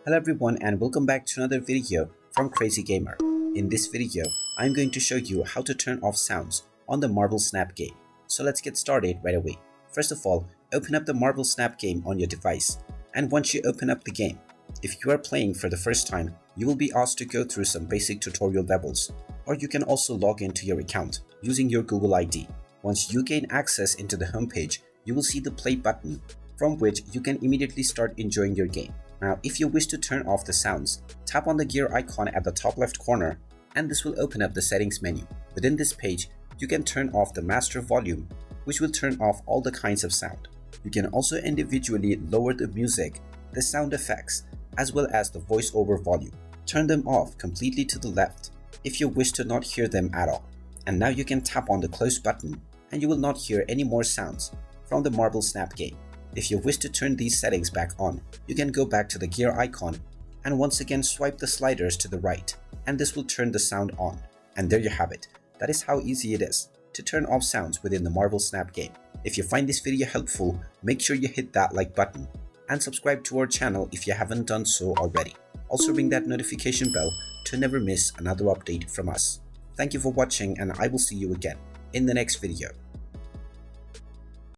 Hello everyone and welcome back to another video from Crazy Gamer. In this video, I'm going to show you how to turn off sounds on the Marvel Snap game. So let's get started right away. First of all, open up the Marvel Snap game on your device. And once you open up the game, if you are playing for the first time, you will be asked to go through some basic tutorial levels. Or you can also log into your account using your Google ID. Once you gain access into the homepage, you will see the play button, from which you can immediately start enjoying your game. Now, if you wish to turn off the sounds, tap on the gear icon at the top left corner and this will open up the settings menu. Within this page, you can turn off the master volume, which will turn off all the kinds of sound. You can also individually lower the music, the sound effects, as well as the voiceover volume. Turn them off completely to the left if you wish to not hear them at all. And now you can tap on the close button and you will not hear any more sounds from the Marvel Snap game. If you wish to turn these settings back on, you can go back to the gear icon and once again swipe the sliders to the right and this will turn the sound on. And there you have it. That is how easy it is to turn off sounds within the Marvel Snap game. If you find this video helpful, make sure you hit that like button and subscribe to our channel if you haven't done so already. Also ring that notification bell to never miss another update from us. Thank you for watching and I will see you again in the next video.